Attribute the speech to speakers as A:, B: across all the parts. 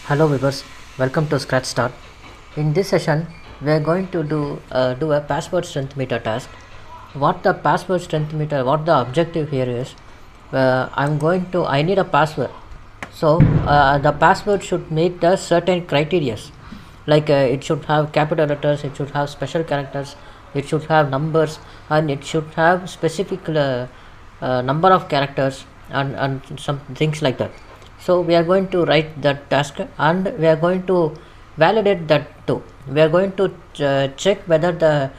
A: Hello viewers, welcome to ScratchStart. In this session, we are going to do a password strength meter task. What the password strength meter, what the objective here is, I need a password. So the password should meet the certain criteria, like it should have capital letters, it should have special characters, it should have numbers, and it should have specific number of characters and some things like that. So we are going to write that task and we are going to validate that too. We are going to check whether the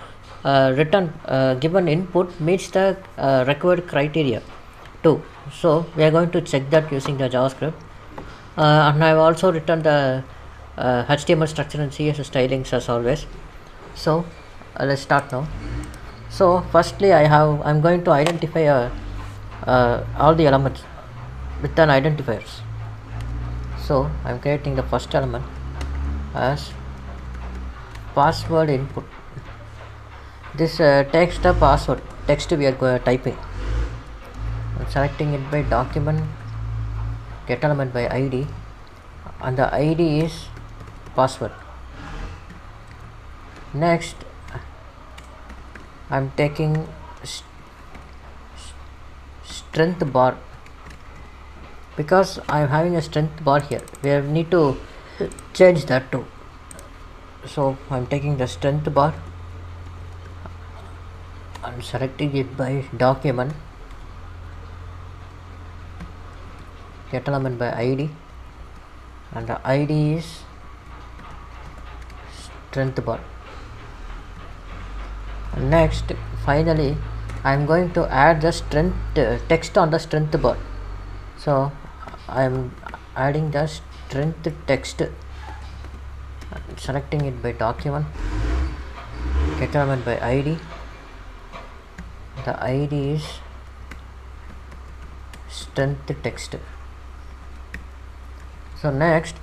A: written given input meets the required criteria too. So we are going to check that using the JavaScript, and I have also written the HTML structure and CSS stylings as always. So let's start now. So firstly I'm going to identify all the elements with an identifiers. So I'm creating the first element as password input. This takes the password text we are typing. I'm selecting it by document, get element by ID, and the ID is password. Next I'm taking strength bar, because I am having a strength bar here. We need to change that too. So I am taking the strength bar and selecting it by document, get element by ID, and the ID is strength bar. And next, finally, I am going to add the strength text on the strength bar. So I am adding the strength text, selecting it by document, get element by ID, the ID is strength text. So next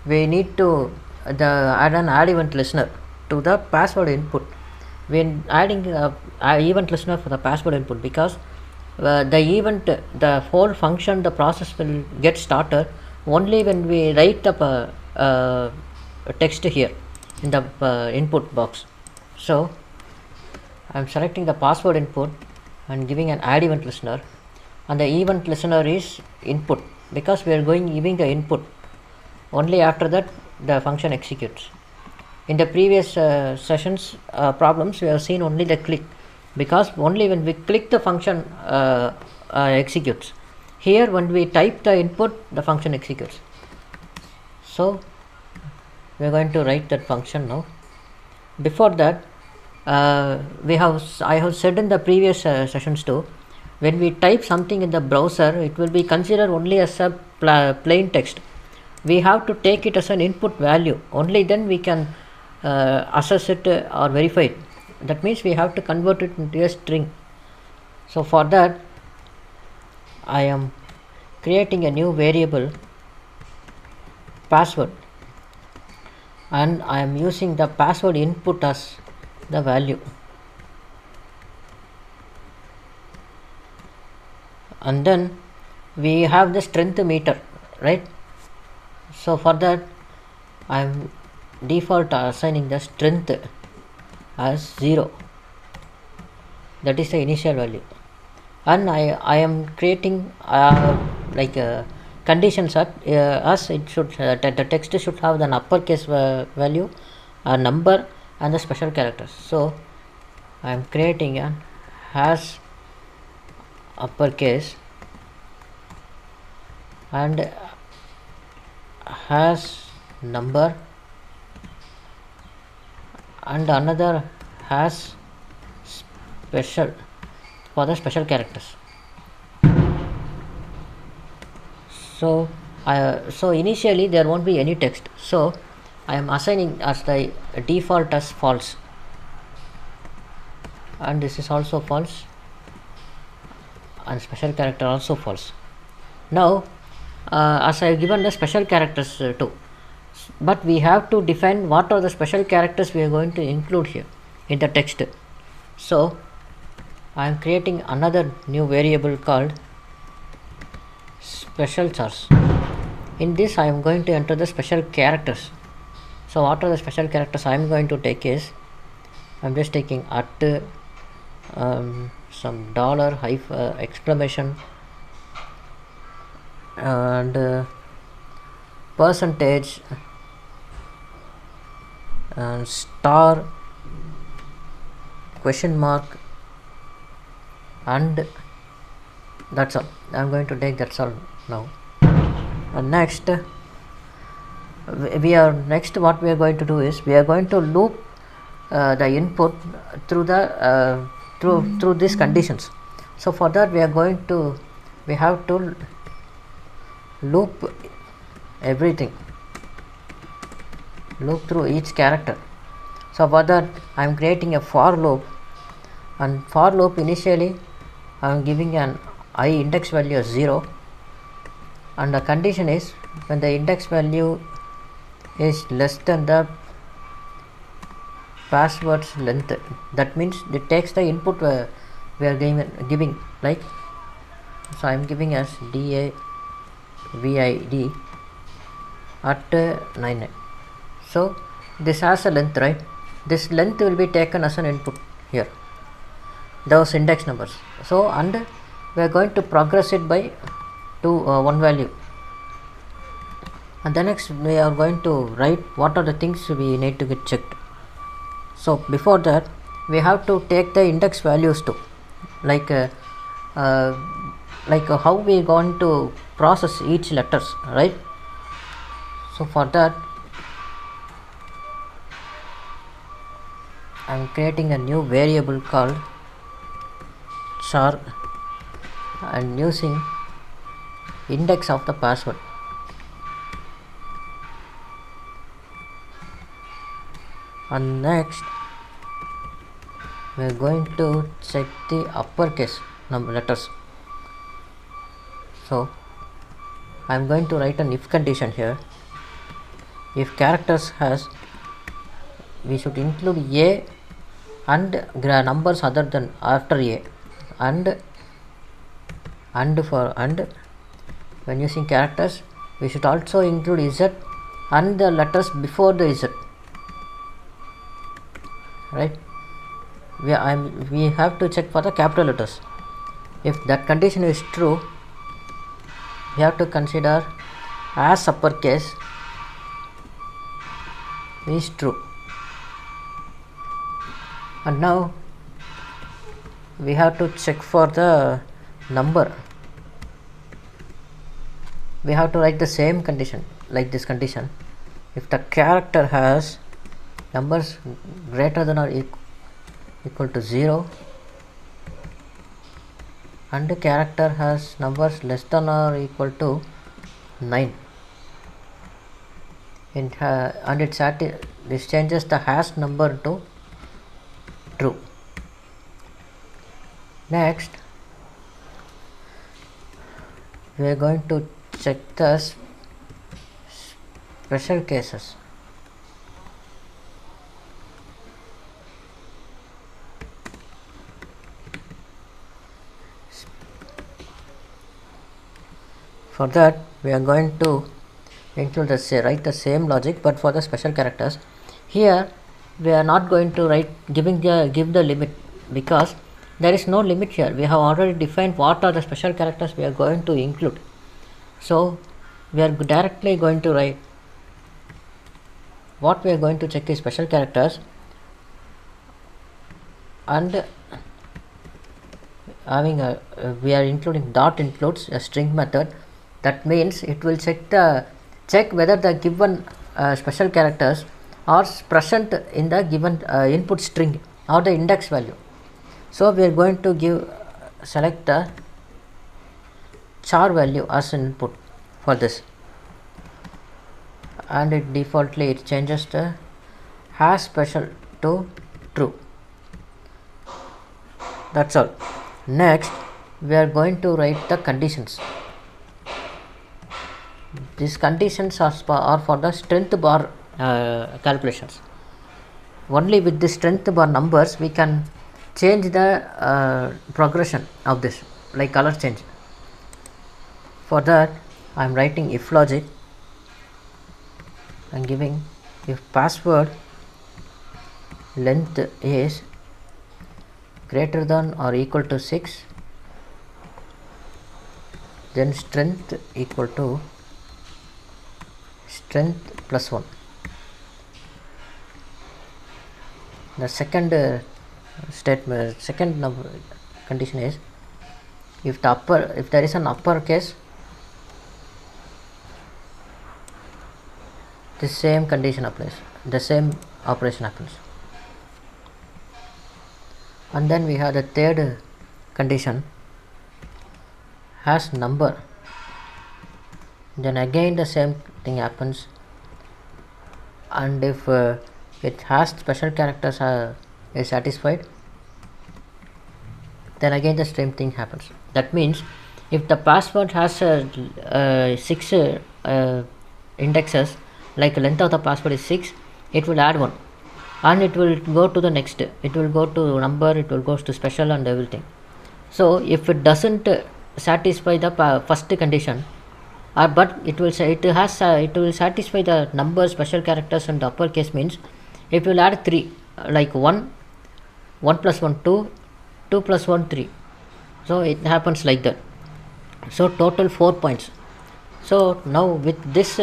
A: we need to add an add event listener to the password input. We are adding an event listener for the password input because the whole function, the process will get started only when we write up a text here in the input box. So I am selecting the password input and giving an add event listener, and the event listener is input because we are giving the input. Only after that the function executes. In the previous sessions problems, we have seen only the click, because only when we click the function executes. Here when we type the input, the function executes. So we are going to write that function now. Before that, I have said in the previous sessions too, when we type something in the browser, it will be considered only as a plain text. We have to take it as an input value. Only then we can assess it or verify it. That means we have to convert it into a string. So for that I am creating a new variable password, and I am using the password input as the value, and then we have the strength meter, right? So for that I am default assigning the strength as 0. That is the initial value, and I am creating conditions as it should the text should have an uppercase value, a number, and the special characters. So I am creating a has uppercase and has number, and another has special for the special characters. So so initially there won't be any text, so I am assigning as the default as false, and this is also false, and special character also false. Now as I have given the special characters too, but we have to define what are the special characters we are going to include here in the text. So I am creating another new variable called special chars. In this I am going to enter the special characters. So what are the special characters I am going to take is, I am just taking at some dollar exclamation and percentage and star, question mark, and that's all. I am going to take that's all now. And next what we are going to do is, we are going to loop the input through the through these conditions. So for that we have to loop everything, loop through each character. So for that I am creating a for loop, and for loop initially I am giving an I index value as 0, and the condition is when the index value is less than the password's length. That means it takes the input we are giving, like, so I am giving as DAVID at 99. So this has a length, right? This length will be taken as an input here, those index numbers. So and we are going to progress it by one value, and the next we are going to write what are the things we need to get checked. So before that we have to take the index values too, like how we are going to process each letters, right? So for that I am creating a new variable called char and using index of the password. And next we are going to check the uppercase letters. So I am going to write an if condition here. If characters has, we should include a and numbers other than after a, and when using characters we should also include z and the letters before the z, right? We have to check for the capital letters. If that condition is true, we have to consider as uppercase is true. And now we have to check for the number. We have to write the same condition, like this condition. If the character has numbers greater than or equal to 0 and the character has numbers less than or equal to 9, and this changes the hash number to true. Next we are going to check the special cases. For that we are going to include write the same logic, but for the special characters here we are not going to give the limit, because there is no limit here. We have already defined what are the special characters we are going to include. So we are directly going to write what we are going to check is special characters, and we are including dot includes a string method. That means it will check whether the given special characters are present in the given input string or the index value. So we are going to select the char value as input for this, and it defaultly it changes the hash special to true. That's all. Next we are going to write the conditions. These conditions are for the strength bar calculations. Only with the strength bar numbers we can change the progression of this, like color change. For that I am writing if logic I'm giving if password length is greater than or equal to 6, then strength equal to strength plus 1. The second statement, second number condition is if there is an uppercase, the same condition applies, the same operation happens. And then we have the third condition, has number, then again the same thing happens. And if it has special characters is satisfied, then again the same thing happens. That means if the password has 6 indexes, like length of the password is 6, it will add 1 and it will go to the next, it will go to number, it will go to special and everything. So if it doesn't satisfy the first condition, but it will say it will satisfy the number, special characters and uppercase, means it will add 3, like 1 plus 1 2, 2 plus 1 3. So it happens like that. So total 4 points. So now with this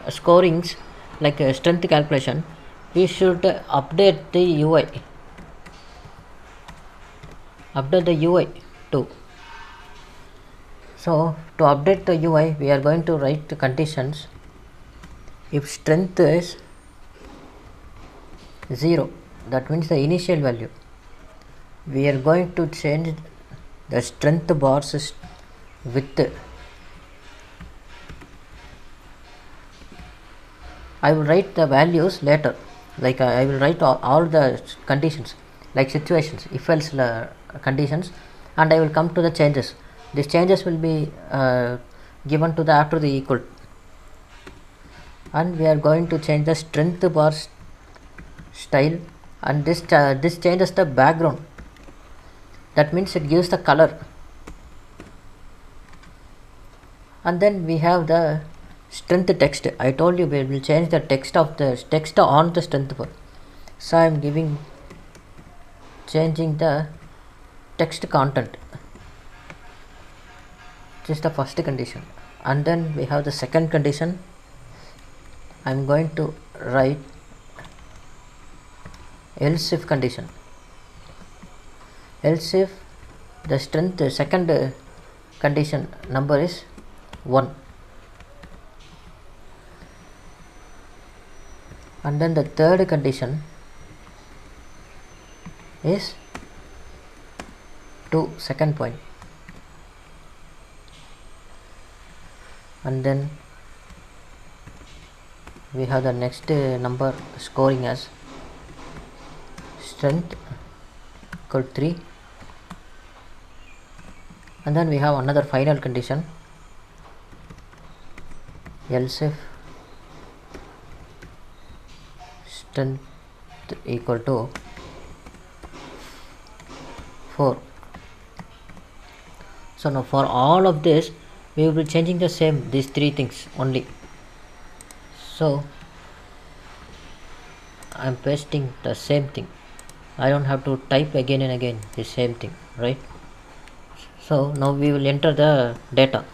A: scorings, like strength calculation, we should update the UI too. So to update the UI, we are going to write the conditions. If strength is 0, that means the initial value, we are going to change the strength bars width. I will write the values later, like I will write all the conditions, like situations, if else conditions, and I will come to the changes. These changes will be given to the after the equal, and we are going to change the strength bar style, and this changes the background. That means it gives the color. And then we have the strength text. I told you we will change the text of the text on the strength bar. So I am changing the text content. This is the first condition. And then we have the second condition. I am going to write else if condition. Else if the strength second condition number is 1, and then the third condition is 2, second point, and then we have the next number scoring as strength equal 3, and then we have another final condition, else if strength equal to 4. So now for all of this we will be changing the same, these 3 things only. So I am pasting the same thing. I don't have to type again and again the same thing, right? So now we will enter the data.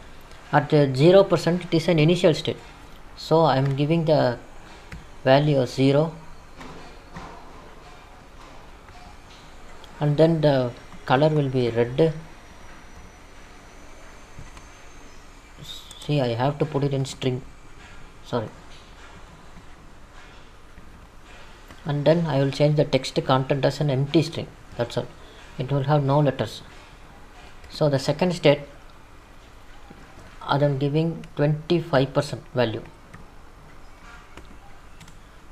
A: At 0%, it is an initial state, so I am giving the value of 0, and then the color will be red. See, I have to put it in string, sorry. And then I will change the text content as an empty string, that's all. It will have no letters. So the second state, I am giving 25% value,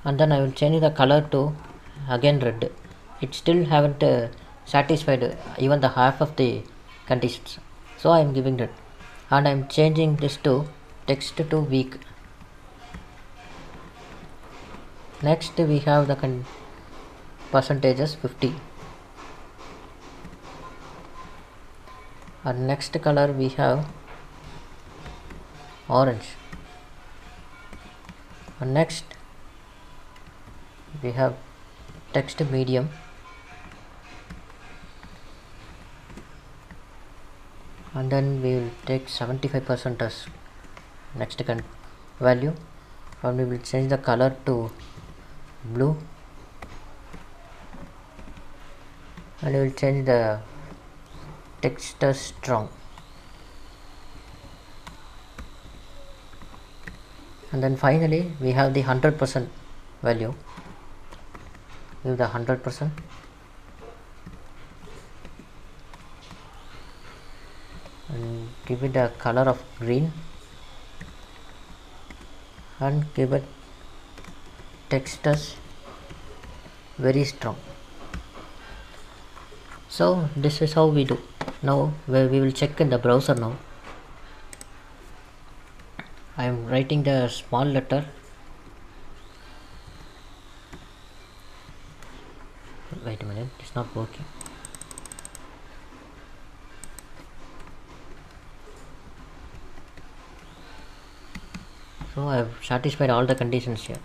A: and then I will change the color to again red. It still haven't satisfied even the half of the conditions, so I am giving red, and I am changing this to text to weak. Next we have the percentages 50, and next color we have orange, and next we have text medium, and then we will take 75% as next value, and we will change the color to blue, and we will change the text as strong, and then finally we have the 100% value. Give the 100%, and give it a color of green, and give it text as very strong. So this is how we do. Now we will check in the browser. Now I am writing the small letter. Wait a minute, it's not working. So I have satisfied all the conditions here.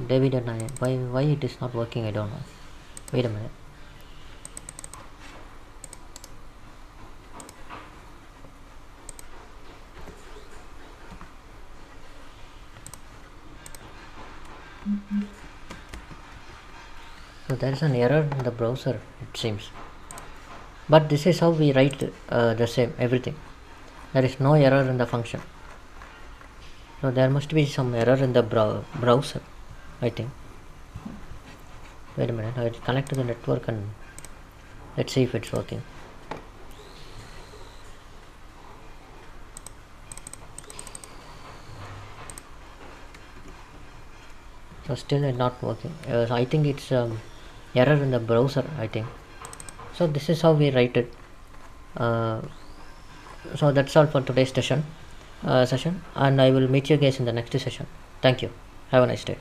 A: David and I, why it is not working, I don't know. Wait a minute. So there is an error in the browser, it seems. But this is how we write the same everything. There is no error in the function. So there must be some error in the browser, I think. Wait a minute, I will connect to the network and let's see if it's working. So still it's not working. I think it's error in the browser, I think. So this is how we write it. So that's all for today's session, and I will meet you guys in the next session. Thank you. Have a nice day.